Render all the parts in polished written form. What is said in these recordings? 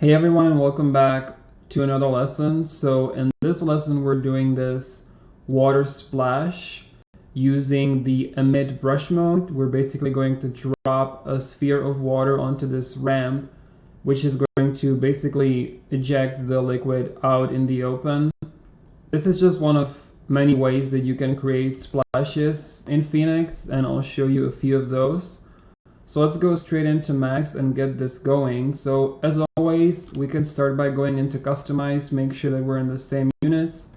Hey everyone, and welcome back to another lesson. So in this lesson we're doing this water splash using the emit brush mode. We're basically going to drop a sphere of water onto this ramp, which is going to basically eject the liquid out in the open. This is just one of many ways that you can create splashes in Phoenix, and I'll show you a few of those. So let's go straight into Max and get this going. So as always, we can start by going into customize, make sure that we're in the same units.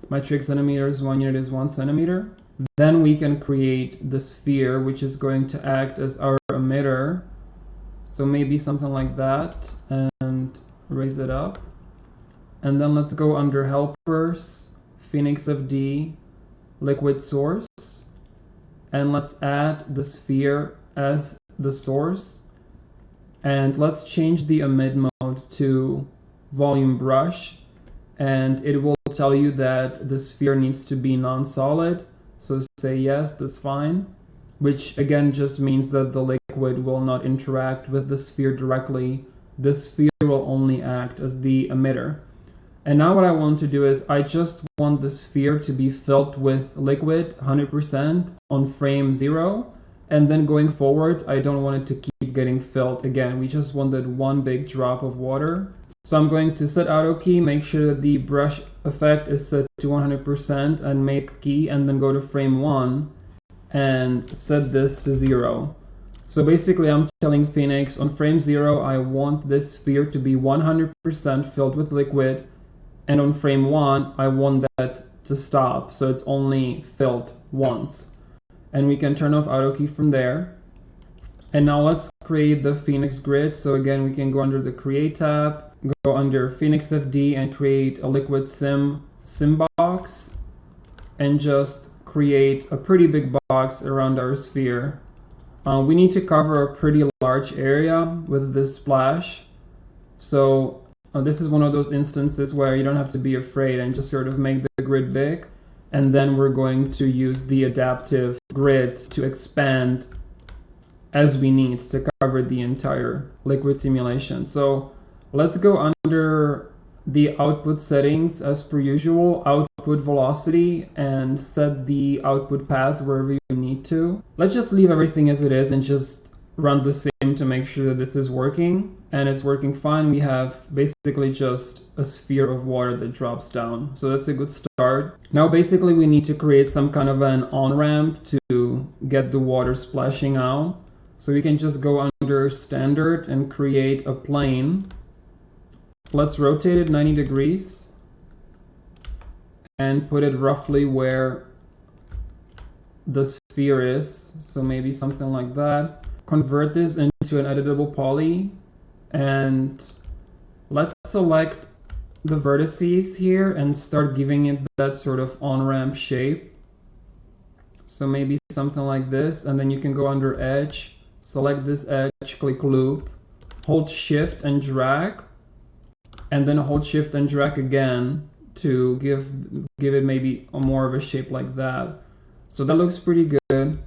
Metric centimeters, 1 unit is 1 centimeter. Then we can create the sphere, which is going to act as our emitter. So maybe something like that, and raise it up. And then let's go under helpers, Phoenix FD, liquid source. And let's add the sphere as the source, and let's change the emit mode to volume brush, and it will tell you that the sphere needs to be non-solid. So say yes, that's fine, which again just means that the liquid will not interact with the sphere directly. The sphere will only act as the emitter. And now what I want to do is I just want the sphere to be filled with liquid 100% on frame 0. And then going forward, I don't want it to keep getting filled again. We just wanted one big drop of water. So I'm going to set auto key, make sure that the brush effect is set to 100% and make key, and then go to frame 1 and set this to 0. So basically I'm telling Phoenix on frame 0, I want this sphere to be 100% filled with liquid. And on frame 1, I want that to stop. So it's only filled once. And we can turn off auto key from there. And now let's create the Phoenix grid. So again, we can go under the create tab, go under Phoenix FD and create a liquid sim box, and just create a pretty big box around our sphere. We need to cover a pretty large area with this splash. So this is one of those instances where you don't have to be afraid and just sort of make the grid big. And then we're going to use the adaptive grid to expand as we need to cover the entire liquid simulation. So let's go under the output settings as per usual, output velocity, and set the output path wherever you need to. Let's just leave everything as it is and just run the sim to make sure that this is working, and it's working fine. We have basically just a sphere of water that drops down, so that's a good start. Now basically we need to create some kind of an on-ramp to get the water splashing out, so we can just go under standard and create a plane. Let's rotate it 90 degrees and put it roughly where the sphere is, so maybe something like that. Convert this into an editable poly, and let's select the vertices here and start giving it that sort of on-ramp shape. So maybe something like this, and then you can go under edge, select this edge, click loop, hold shift and drag, and then hold shift and drag again to give it maybe more of a shape like that. So that looks pretty good.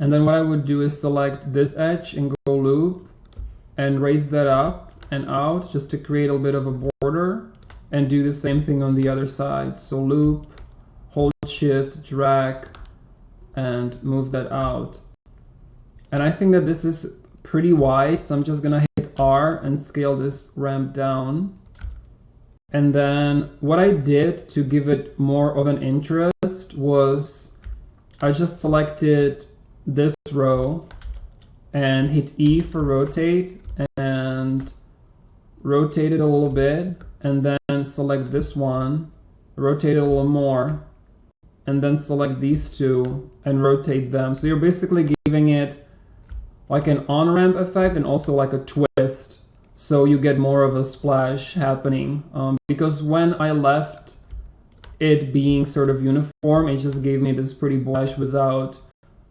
And then what I would do is select this edge and go loop and raise that up and out just to create a bit of a border, and do the same thing on the other side. So loop, hold shift, drag, and move that out. And I think that this is pretty wide, so I'm just gonna hit R and scale this ramp down. And then what I did to give it more of an interest was I just selected this row and hit E for rotate and rotate it a little bit, and then select this one, rotate it a little more, and then select these two and rotate them. So you're basically giving it like an on-ramp effect and also like a twist, so you get more of a splash happening. Because when I left it being sort of uniform, it just gave me this pretty splash without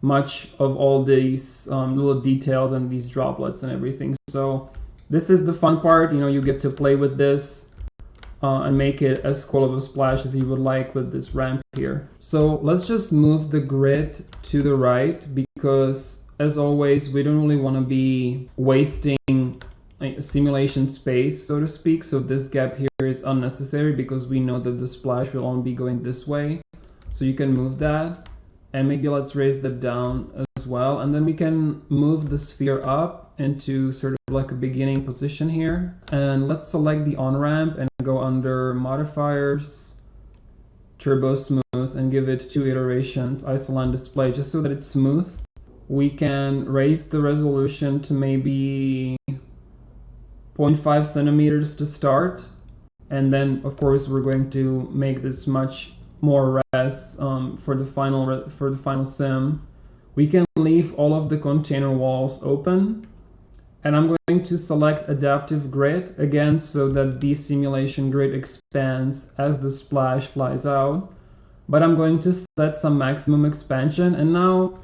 much of all these little details and these droplets and everything. So this is the fun part, you know, you get to play with this and make it as cool of a splash as you would like with this ramp here. So let's just move the grid to the right, because as always we don't really want to be wasting simulation space, so to speak. So this gap here is unnecessary because we know that the splash will only be going this way. So you can move that, and maybe let's raise that down as well. And then we can move the sphere up into sort of like a beginning position here. And let's select the on-ramp and go under modifiers, turbo smooth, and give it 2 iterations, isoline display, just so that it's smooth. We can raise the resolution to maybe 0.5 centimeters to start, and then of course we're going to make this much more res for the final sim. We can leave all of the container walls open, and I'm going to select adaptive grid again so that the simulation grid expands as the splash flies out, but I'm going to set some maximum expansion. And now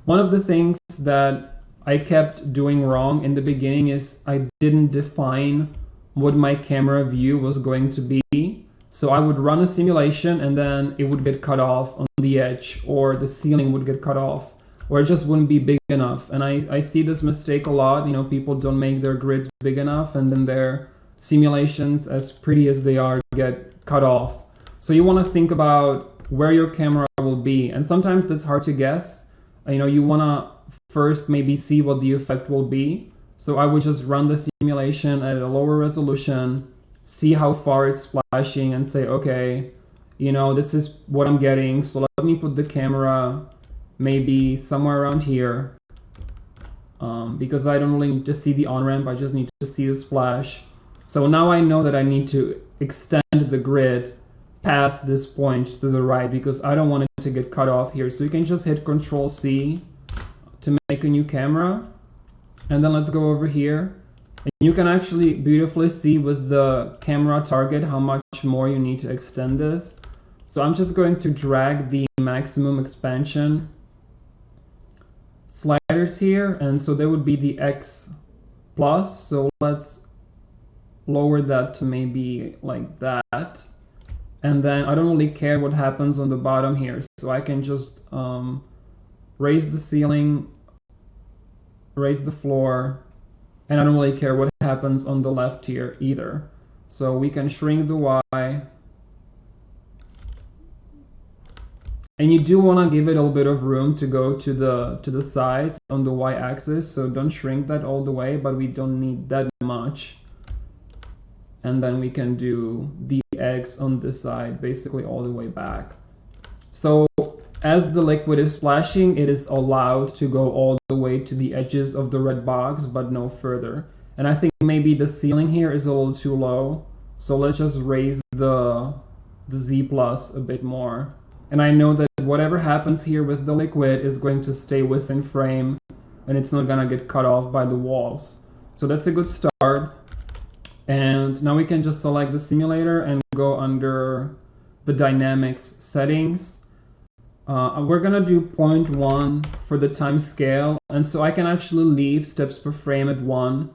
one of the things that I kept doing wrong in the beginning is I didn't define what my camera view was going to be. So I would run a simulation and then it would get cut off on the edge, or the ceiling would get cut off, or it just wouldn't be big enough. And I see this mistake a lot. You know, people don't make their grids big enough, and then their simulations, as pretty as they are, get cut off. So you want to think about where your camera will be, and sometimes that's hard to guess. You know, you want to first maybe see what the effect will be. So I would just run the simulation at a lower resolution, see how far it's splashing, and say, okay, you know, this is what I'm getting. So let me put the camera maybe somewhere around here, because I don't really need to see the on-ramp, I just need to see the splash. So now I know that I need to extend the grid past this point to the right because I don't want it to get cut off here. So you can just hit Control C to make a new camera, and then let's go over here, and you can actually beautifully see with the camera target how much more you need to extend this. So I'm just going to drag the maximum expansion sliders here, and so there would be the X plus. So let's lower that to maybe like that. And then I don't really care what happens on the bottom here. So I can just raise the ceiling, raise the floor, and I don't really care what happens on the left here either. So we can shrink the Y. And you do want to give it a little bit of room to go to the sides on the Y-axis. So don't shrink that all the way, but we don't need that much. And then we can do the X on this side, basically all the way back. So as the liquid is splashing, it is allowed to go all the way to the edges of the red box, but no further. And I think maybe the ceiling here is a little too low. So let's just raise the Z plus a bit more. And I know that whatever happens here with the liquid is going to stay within frame, and it's not gonna get cut off by the walls. So that's a good start. And now we can just select the simulator and go under the dynamics settings. We're gonna do 0.1 for the time scale, and so I can actually leave steps per frame at 1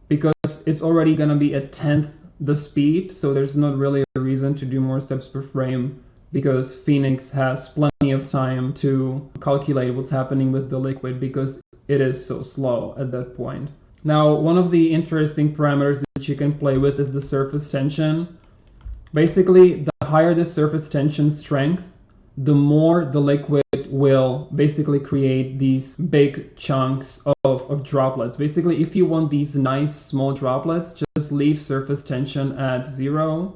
because it's already gonna be a 1/10 the speed, so there's not really a reason to do more steps per frame because Phoenix has plenty of time to calculate what's happening with the liquid because it is so slow at that point. Now, one of the interesting parameters that you can play with is the surface tension. Basically, the higher the surface tension strength, the more the liquid will basically create these big chunks of droplets. Basically, if you want these nice small droplets, just leave surface tension at 0,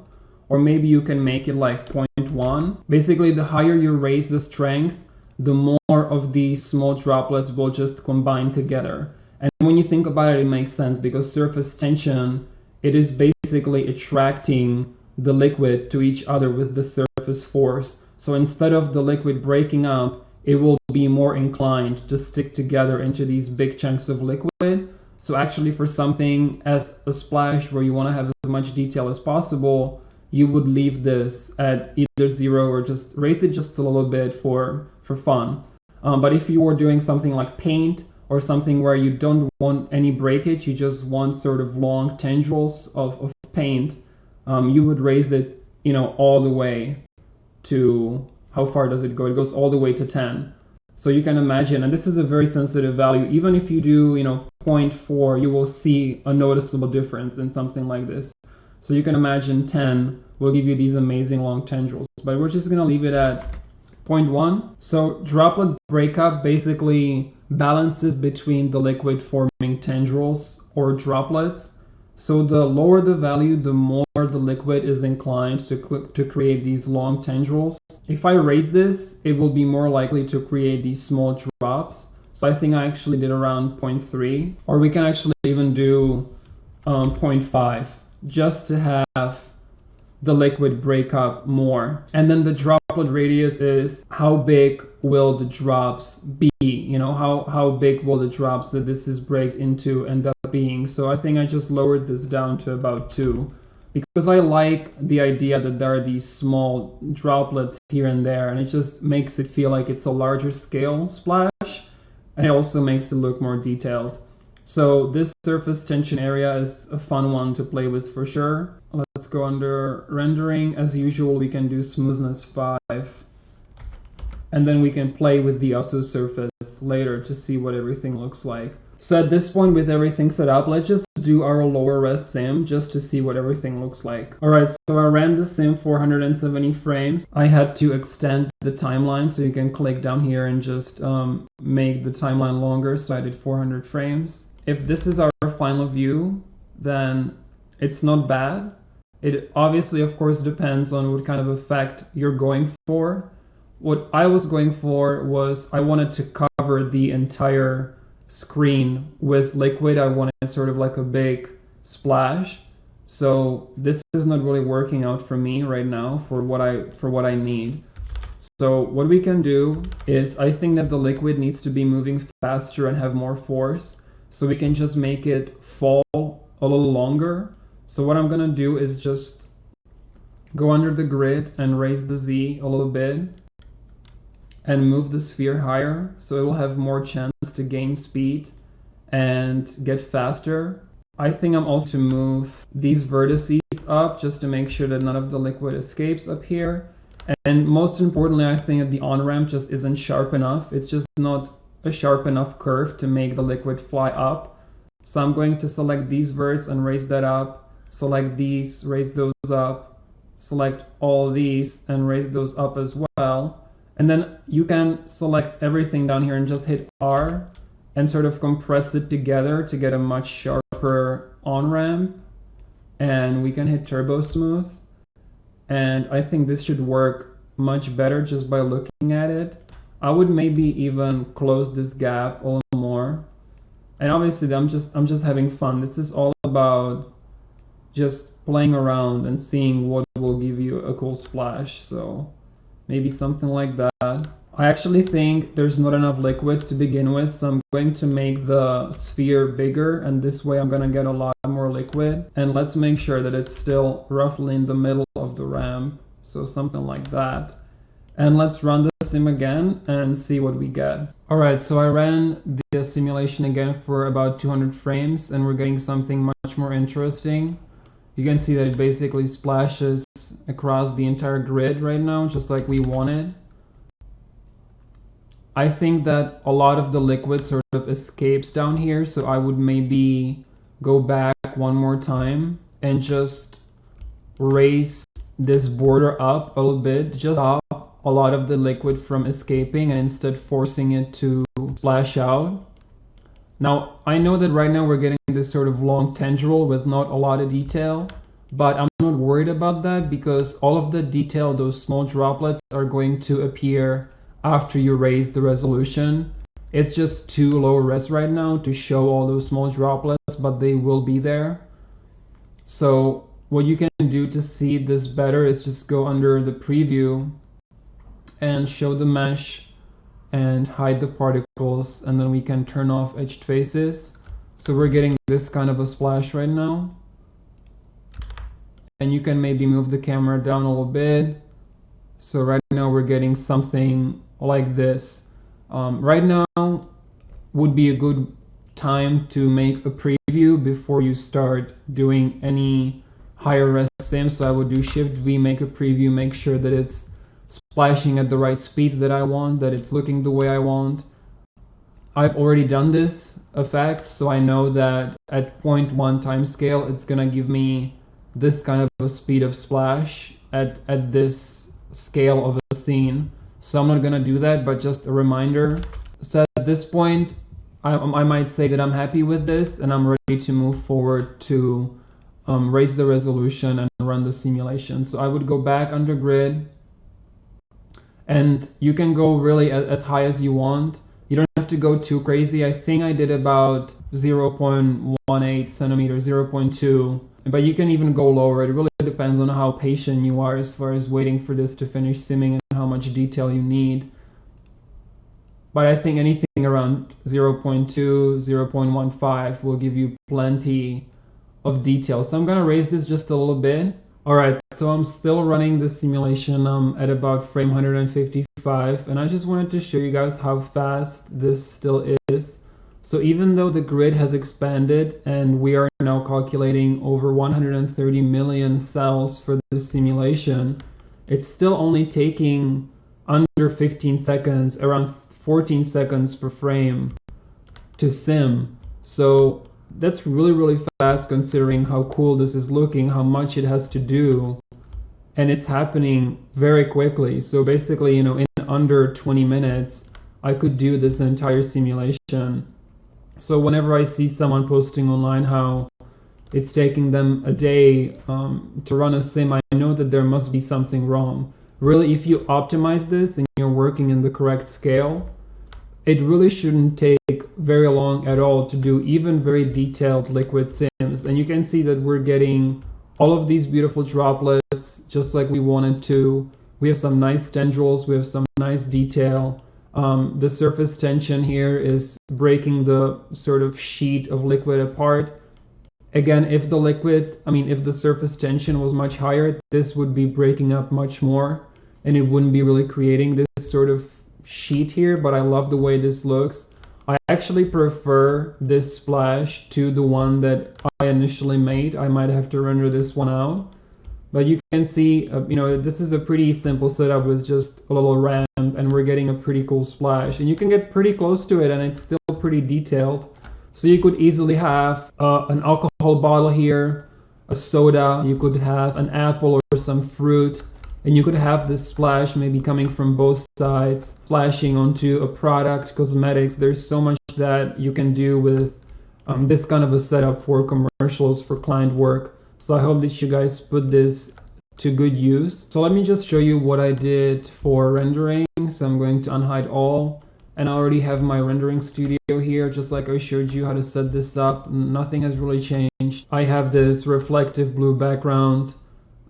or maybe you can make it like 0.1. Basically, the higher you raise the strength, the more of these small droplets will just combine together. And when you think about it, it makes sense because surface tension, it is basically attracting the liquid to each other with the surface force. So instead of the liquid breaking up, it will be more inclined to stick together into these big chunks of liquid. So actually for something as a splash where you want to have as much detail as possible, you would leave this at either 0 or just raise it just a little bit for fun. But if you were doing something like paint, or something where you don't want any breakage, you just want sort of long tendrils of paint, you would raise it, you know, all the way to, how far does it go? It goes all the way to 10. So you can imagine, and this is a very sensitive value, even if you do, you know, 0.4, you will see a noticeable difference in something like this. So you can imagine 10 will give you these amazing long tendrils, but we're just gonna leave it at 0.1. So droplet breakup basically balances between the liquid forming tendrils or droplets. So the lower the value, the more the liquid is inclined to create these long tendrils. If I raise this, it will be more likely to create these small drops. So I think I actually did around 0.3, or we can actually even do 0.5, just to have the liquid break up more. And then the droplet radius is how big will the drops be, you know, how big will the drops that this is break into end up being. So I think I just lowered this down to about 2, because I like the idea that there are these small droplets here and there, and it just makes it feel like it's a larger scale splash, and it also makes it look more detailed. So this surface tension area is a fun one to play with for sure. Let's go under rendering. As usual, we can do smoothness 5. And then we can play with the OSO surface later to see what everything looks like. So at this point, with everything set up, let's just do our lower res sim just to see what everything looks like. Alright, so I ran the sim 470 frames. I had to extend the timeline, so you can click down here and just make the timeline longer. So I did 400 frames. If this is our final view, then it's not bad. It obviously, of course, depends on what kind of effect you're going for. What I was going for was I wanted to cover the entire screen with liquid. I wanted sort of like a big splash. So this is not really working out for me right now for what I need. So what we can do is, I think that the liquid needs to be moving faster and have more force. So we can just make it fall a little longer. So what I'm gonna do is just go under the grid and raise the Z a little bit and move the sphere higher, so it will have more chance to gain speed and get faster. I think I'm also to move these vertices up just to make sure that none of the liquid escapes up here. And most importantly, I think that the on-ramp just isn't sharp enough. It's just not a sharp enough curve to make the liquid fly up. So I'm going to select these verts and raise that up, select these, raise those up, select all these and raise those up as well. And then you can select everything down here and just hit R and sort of compress it together to get a much sharper on-ramp. And we can hit Turbo Smooth. And I think this should work much better just by looking at it. I would maybe even close this gap a little more. And obviously I'm just having fun. This is all about just playing around and seeing what will give you a cool splash. So maybe something like that. I actually think there's not enough liquid to begin with, so I'm going to make the sphere bigger, and this way I'm gonna get a lot more liquid. And let's make sure that it's still roughly in the middle of the ramp, so something like that. And let's run the sim again and see what we get. Alright, so I ran the simulation again for about 200 frames, and we're getting something much more interesting. You can see that it basically splashes across the entire grid right now, just like we wanted. I think that a lot of the liquid sort of escapes down here, so I would maybe go back one more time and just raise this border up a little bit, just stop a lot of the liquid from escaping and instead forcing it to splash out. Now, I know that right now we're getting this sort of long tendril with not a lot of detail, but I'm not worried about that because all of the detail, those small droplets, are going to appear after you raise the resolution. It's just too low res right now to show all those small droplets, but they will be there. So what you can do to see this better is just go under the preview and show the mesh and hide the particles, and then we can turn off edged faces. So we're getting this kind of a splash right now. And you can maybe move the camera down a little bit. So right now we're getting something like this. Right now would be a good time to make a preview before you start doing any higher res sim. So I would do Shift V, make a preview, make sure that it's splashing at the right speed that I want, that it's looking the way I want. I've already done this effect, so I know that at 0.1 time scale, it's gonna give me this kind of a speed of splash at this scale of a scene. So I'm not gonna do that, but just a reminder. So at this point, I might say that I'm happy with this and I'm ready to move forward to raise the resolution and run the simulation. So I would go back under grid, and you can go really as high as you want. You don't have to go too crazy. I think I did about 0.18 centimeters, 0.2, but you can even go lower. It really depends on how patient you are as far as waiting for this to finish simming and how much detail you need. But I think anything around 0.2, 0.15 will give you plenty of detail. So I'm gonna raise this just a little bit. All right, so I'm still running the simulation at about frame 155, and I just wanted to show you guys how fast this still is. So even though the grid has expanded and we are now calculating over 130 million cells for this simulation, it's still only taking under 15 seconds, around 14 seconds per frame to sim. So that's really fast considering how cool this is looking, how much it has to do, and it's happening very quickly. So basically, you know, in under 20 minutes, I could do this entire simulation. So whenever I see someone posting online how it's taking them a day to run a sim, I know that there must be something wrong. Really, if you optimize this and you're working in the correct scale, it really shouldn't take very long at all to do even very detailed liquid sims. And you can see that we're getting all of these beautiful droplets just like we wanted to. We have some nice tendrils, we have some nice detail. The surface tension here is breaking the sort of sheet of liquid apart. Again, if the surface tension was much higher, this would be breaking up much more and it wouldn't be really creating this sort of sheet here, but I love the way this looks. I actually prefer this splash to the one that I initially made. I might have to render this one out, but you can see, you know, this is a pretty simple setup with just a little ramp, and we're getting a pretty cool splash, and you can get pretty close to it and it's still pretty detailed. So you could easily have an alcohol bottle here, a soda, you could have an apple or some fruit, and you could have this splash maybe coming from both sides, splashing onto a product, cosmetics. There's so much that you can do with this kind of a setup for commercials, for client work. So I hope that you guys put this to good use. So let me just show you what I did for rendering. So I'm going to unhide all, and I already have my rendering studio here, just like I showed you how to set this up. Nothing has really changed. I have this reflective blue background,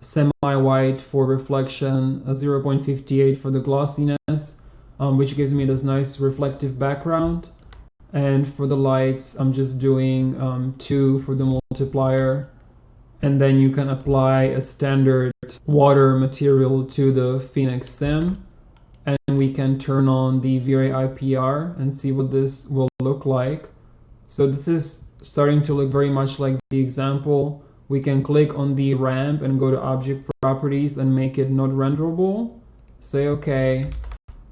semi-white for reflection, a 0.58 for the glossiness, which gives me this nice reflective background. And for the lights, I'm just doing 2 for the multiplier. And then you can apply a standard water material to the Phoenix Sim. And we can turn on the V-Ray IPR and see what this will look like. So this is starting to look very much like the example. We can click on the ramp and go to object properties and make it not renderable. Say OK.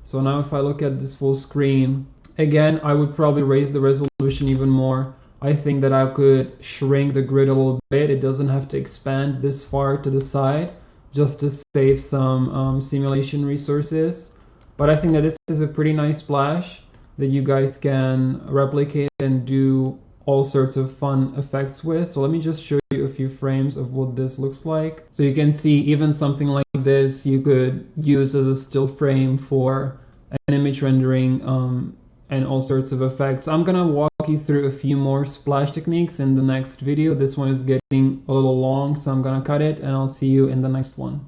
So now if I look at this full screen, again, I would probably raise the resolution even more. I think that I could shrink the grid a little bit. It doesn't have to expand this far to the side, just to save some simulation resources. But I think that this is a pretty nice splash that you guys can replicate and do all sorts of fun effects with. So let me just show you a few frames of what this looks like. So you can see even something like this you could use as a still frame for an image rendering and all sorts of effects. I'm gonna walk you through a few more splash techniques in the next video. This one is getting a little long, so I'm gonna cut it and I'll see you in the next one.